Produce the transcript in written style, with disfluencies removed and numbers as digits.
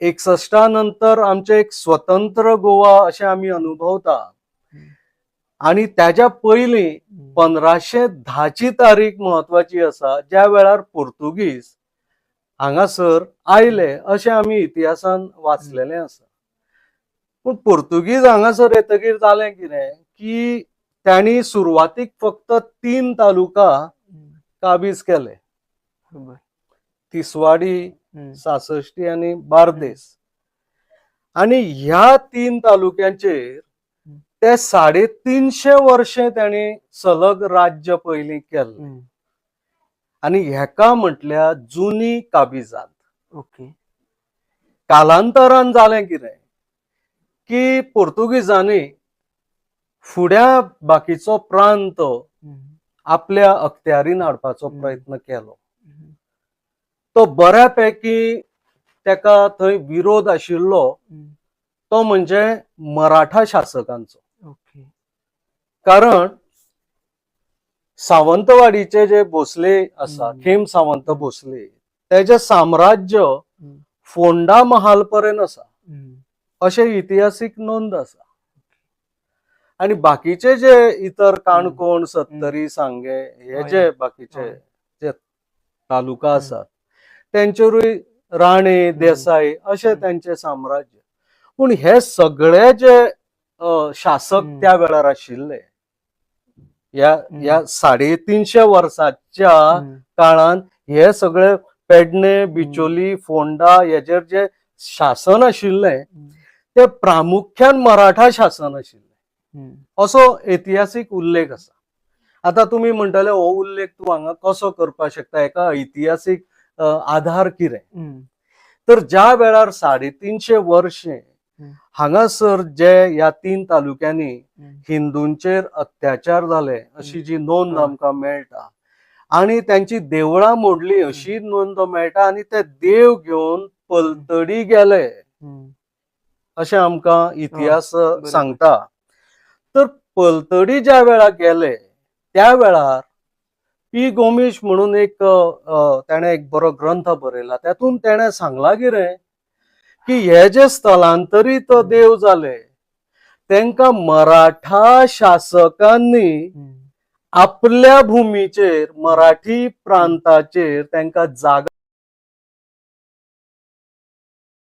61 नंतर आमचे एक स्वतंत्र गोवा असे आम्ही अनुभवता आणि त्याच्या पयलीं 1510ची तारीख महत्वाची असा, ज्या वेळार पोर्तुगीज हांगासर आयले अशें आमी इतिहासान वाचलेले आसा. पूण पोर्तुगीज हांगासर येतकीर जालें कितें की त्यांनी सुरवातीक फक्त 3 तालुका काबीज केले. तिसवाडी, सासष्टी आणि बार्देस. आणि ह्या 3 तालुक्यांचेर ते 350 वर्षे त्यांनी सलग राज्य पयलीं केलें. आणि हेका म्हटल्या जुनी काबिजात. ओके. कालांतरान जालें कितें की पोर्तुगीजांनी फुड्या बाकीचो प्रांत आपल्या अखत्यारीन हाडपाचो प्रयत्न केलो. तो बऱ्यापैकी तेका थंय विरोध आशिल्लो तो म्हणजे मराठा शासकांचो. कारण सावंतवाडीचे जे भोसले आसा, खेम सावंत भोसले, तेजे साम्राज्य फोंडा महाल पर्यंत आसा अशें इतिहासीक नोंद आसा. आणि बाकीचे जे इतर काणकोण, सत्तरी, सांगे हे जे बाकीचे जे तालुका आसात त्यांचेरूय राणे, देसाई अशें त्यांचे साम्राज्य. पूण हे सगळे जे शासक त्या वेळार आशिल्ले या 350 वर्साच्या काळात हे सगळे पेडणे, बिचोली, फोंडा हेजेर जे शासन आशिल्ले ते प्रामुख्यान मराठा शासन आशिल्ले असो ऐतिहासिक उल्लेख आसा. आता तुम्ही म्हणटले हो उल्लेख तू हांगा कसो करपाक शकता, एका ऐतिहासिक आधार कितें? तर ज्या वेळार 350 वर्षे हांगासर जे ह्या 3 तालुक्यांनी हिंदूंचेर अत्याचार झाले अशी जी नोंद आमकां मेळटा आणि त्यांची देवळां मोडली अशी नोंद मेळटा आणि ते देव घेवन पलतडी गेले अशें आमकां इतिहास सांगता. तर पलतडी ज्या वेळार गेले त्या वेळार पी गोमीश म्हणून एक ताणें एक बरो ग्रंथ बरयला. तातूंत ताणें सांगला कितें की हे जे स्थलांतरीत देव जाले तांकां मराठा शासकांनी आपल्या भुमीचेर, मराठी प्रांताचेर तांकां जागा